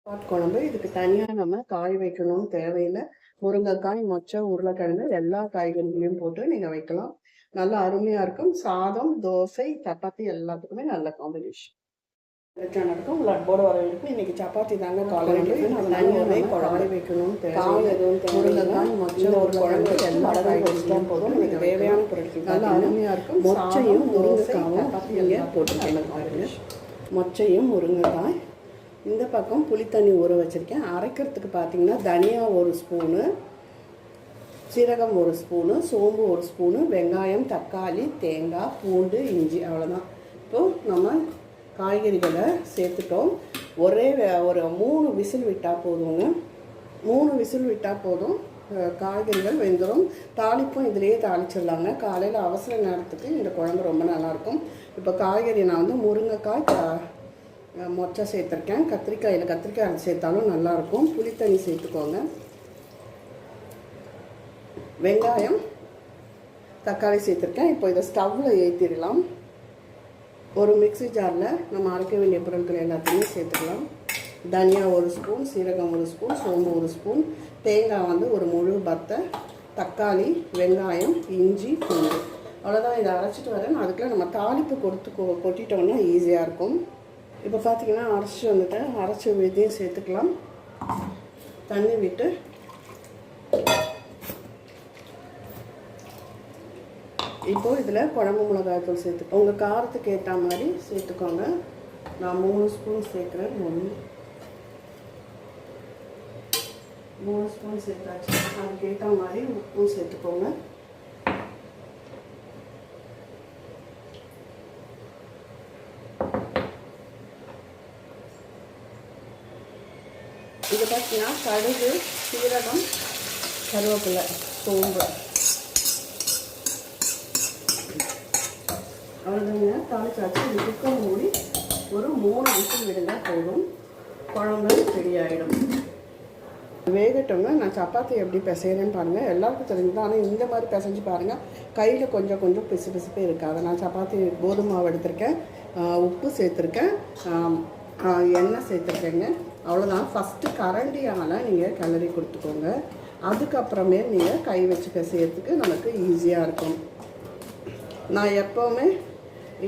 குழம்பு இதுக்கு தனியாக நம்ம காய் வைக்கணும்னு தேவையில்லை. முருங்கைக்காய், மொச்சை, உருளைக்கிழங்கு எல்லா காய்கறிகளையும் போட்டு நீங்கள் வைக்கலாம். நல்லா அருமையாக இருக்கும். சாதம், தோசை, சப்பாத்தி எல்லாத்துக்குமே நல்ல காம்பினேஷன். நடக்கும் லட்டோட வரவேற்பு. இன்னைக்கு சப்பாத்தி தாங்க காலையில் தனியாகவே காய் வைக்கணும். காய் எதுவும் முருங்கைக்காய், மொச்சை, ஒரு குழம்பு எல்லா காய்கறிகளும் போதும். எனக்கு தேவையான பொருட்கள் நல்லா அருமையாக இருக்கும். மொச்சையும் முருங்கைக்காயும் நீங்கள் போட்டுருக்கேன். மொச்சையும் முருங்கைக்காய் இந்த பக்கம் புளித்தண்ணி ஊற வச்சுருக்கேன். அரைக்கிறதுக்கு பார்த்திங்கன்னா தனியா ஒரு ஸ்பூனு, சீரகம் ஒரு ஸ்பூனு, சோம்பு ஒரு ஸ்பூனு, வெங்காயம், தக்காளி, தேங்காய், பூண்டு, இஞ்சி அவ்வளோதான். இப்போது நம்ம காய்கறிகளை சேர்த்துட்டோம். ஒரு 3 விசில் விட்டால் போதுங்க. 3 விசில் விட்டால் போதும், காய்கறிகள் வெந்துடும். தாளிப்பும் இதிலேயே தாளிச்சிடலாங்க. காலையில் அவசர நேரத்துக்கு இந்த குழம்பு ரொம்ப நல்லாயிருக்கும். இப்போ காய்கறி நான் வந்து முருங்கைக்காய், மொச்சை சேர்த்துருக்கேன். கத்திரிக்காய் சேர்த்தாலும் நல்லாயிருக்கும். புளித்தண்ணி சேர்த்துக்கோங்க. வெங்காயம், தக்காளி சேர்த்துருக்கேன். இப்போ இதை ஸ்டவ்வில் ஏற்றிடலாம். ஒரு மிக்ஸி ஜாரில் நம்ம அரைக்க வேண்டிய பொருட்கள் எல்லாத்தையுமே சேர்த்துக்கலாம். தனியா ஒரு ஸ்பூன், சீரகம் ஒரு ஸ்பூன், சோம்பு ஒரு ஸ்பூன், தேங்காய் வந்து ஒரு முழு பத்தை, தக்காளி, வெங்காயம், இஞ்சி, பூண்டு அவ்வளோதான். இதை அரைச்சிட்டு வரேன். அதுக்குள்ளே நம்ம தாளிப்பு கொட்டிட்டோம்னா ஈஸியாக இருக்கும். இப்போ பார்த்திங்கன்னா அரைச்சி வந்துட்டேன். அரைச்சி இதையும் சேர்த்துக்கலாம். தண்ணி விட்டு இப்போது இதில் குழம்பு மிளகாய்த்தூள் சேர்த்து உங்கள் காரத்துக்கு ஏற்ற மாதிரி சேர்த்துக்கோங்க. நான் 3 ஸ்பூன் சேர்க்குறேன். 3 ஸ்பூன் சேர்த்தாச்சு. அதுக்கு ஏற்ற மாதிரி உப்பும் சேர்த்துக்கோங்க. இது பார்த்தீங்கன்னா கடுகு, சீரகம், கருவேப்பிலை, சோம்பு அவ்வளோதாங்க. தாளிச்சாச்சு. இது குக்கர் மூடி ஒரு 3 விசில் விடுங்க போதும். குழம்பு ரெடி ஆகிடும். வேகட்டோங்க. நான் சப்பாத்தி எப்படி பிசைகிறேன்னு பாருங்கள். எல்லாருக்கும் தெரிஞ்சுதான். ஆனால் இந்த மாதிரி பிசைஞ்சு பாருங்கள். கையில் கொஞ்சம் பிசுப்பே இருக்காது. நான் சப்பாத்தி கோதுமை மாவு எடுத்திருக்கேன், உப்பு சேர்த்துருக்கேன், எண்ணெய் சேர்த்துருக்கேங்க. அவ்வளோதான். ஃபஸ்ட்டு கரண்டியால் நீங்கள் கிளறி கொடுத்துக்கோங்க. அதுக்கப்புறமே நீங்கள் கை வச்சு பிசையறதுக்கு நமக்கு ஈஸியாக இருக்கும். நான் எப்போவுமே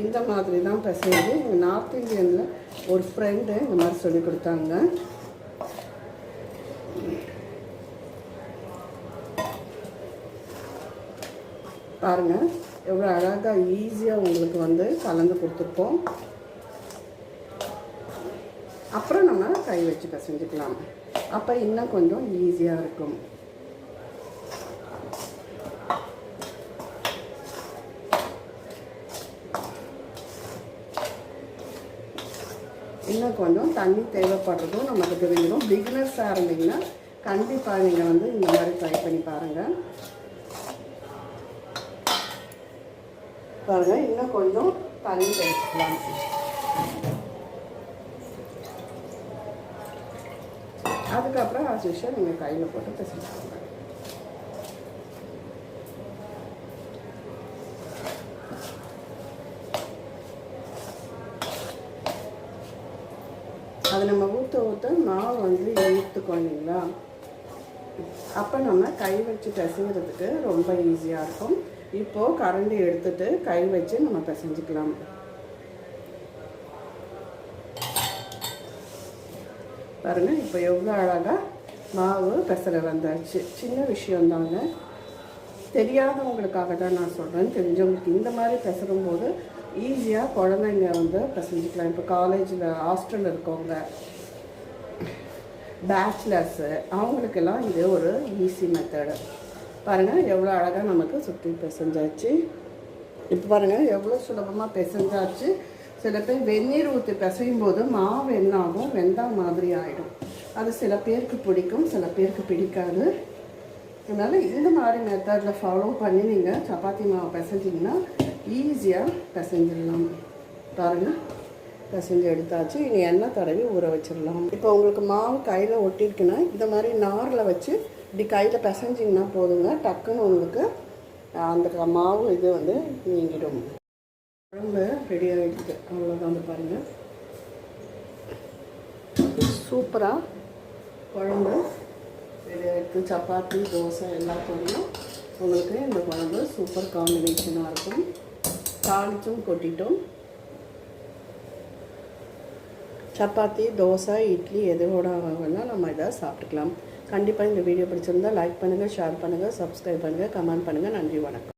இந்த மாதிரி தான் பிசைஞ்சு எங்கள் நார்த் இந்தியனில் ஒரு ஃப்ரெண்டு இந்த மாதிரி சொல்லி கொடுத்தாங்க. பாருங்கள் எவ்வளோ அழகாக ஈஸியாக உங்களுக்கு வந்து கலந்து கொடுத்துருப்போம். அப்புறம் நம்ம கை வச்சு பிசைஞ்சுக்கலாம். அப்போ இன்னும் கொஞ்சம் ஈஸியாக இருக்கும். இன்னும் கொஞ்சம் தண்ணி தேவைப்படுறதும் நமக்கு தெரிஞ்சிடும். பிகினர்ஸாக இருந்தீங்கன்னா கண்டிப்பாக நீங்கள் வந்து இந்த மாதிரி ட்ரை பண்ணி பாருங்கள். இன்னும் கொஞ்சம் தண்ணி தெளிச்சுக்கலாம். அதுக்கப்புறம் ஆஸ் யூஷுவல் நீங்கள் கையில் போட்டு பிசைச்சுக்கோங்க. அது நம்ம ஊற்ற மாவு வந்து இழுத்துக்கோ இல்லைங்களா? அப்போ நம்ம கை வச்சு பிசைகிறதுக்கு ரொம்ப ஈஸியாக இருக்கும். இப்போது கரண்டி எடுத்துகிட்டு கை வச்சு நம்ம பிசைஞ்சிக்கலாம். பாருங்கள் இப்போ எவ்வளோ அழகாக மாவு பெசர வந்தாச்சு. சின்ன விஷயந்தாங்க, தெரியாதவங்களுக்காக தான் நான் சொல்கிறேன். தெரிஞ்சவங்களுக்கு இந்த மாதிரி பெசரும்போது ஈஸியாக குழந்தைங்க வந்து பிசைஞ்சிக்கலாம். இப்போ காலேஜில் ஹாஸ்டலில் இருக்கவங்க, பேச்சுலர்ஸு, அவங்களுக்கெல்லாம் இது ஒரு ஈஸி மெத்தடு. பாருங்கள் எவ்வளோ அழகாக நமக்கு சுற்றி பிசைஞ்சாச்சு. இப்போ பாருங்கள் எவ்வளோ சுலபமாக பிசைஞ்சாச்சு. சில பேர் வெந்நீர் ஊற்றி பிசையும் போது மாவு என்ன ஆகும், வெந்தா மாதிரி ஆகிடும். அது சில பேருக்கு பிடிக்கும், சில பேருக்கு பிடிக்காது. அதனால் இந்த மாதிரி மெத்தடில் ஃபாலோ பண்ணி நீங்கள் சப்பாத்தி மாவு பிசைஞ்சிங்கன்னா ஈஸியாக பிசைஞ்சிடலாம். பாருங்கள் பிசைஞ்சு எடுத்தாச்சு. இனி எண்ணெய் தடவி ஊற வச்சிடலாம். இப்போ உங்களுக்கு மாவு கையில் ஒட்டிருக்குன்னா இந்த மாதிரி நாரில் வச்சு இப்படி கையில் பிசைஞ்சிங்கன்னா போதுங்க. டக்குன்னு உங்களுக்கு அந்த மாவு இது வந்து நீங்கிடும். குழம்பு ரெடி ஆகிடுது. அவ்வளோதான். வந்து பாருங்கள் சூப்பராக குழம்பு இது எடுத்து சப்பாத்தி தோசை எல்லாத்தோடையும் உங்களுக்கு இந்த குழம்பு சூப்பர் காம்பினேஷனாக இருக்கும். தாளிச்சும் கொட்டிட்டோம். சப்பாத்தி தோசை இட்லி எதோட வேணால் நம்ம இதை சாப்பிட்டுக்கலாம். கண்டிப்பாக இந்த வீடியோ பிடிச்சிருந்தால் லைக் பண்ணுங்கள், ஷேர் பண்ணுங்கள், சப்ஸ்கிரைப் பண்ணுங்கள், கமெண்ட் பண்ணுங்கள். நன்றி, வணக்கம்.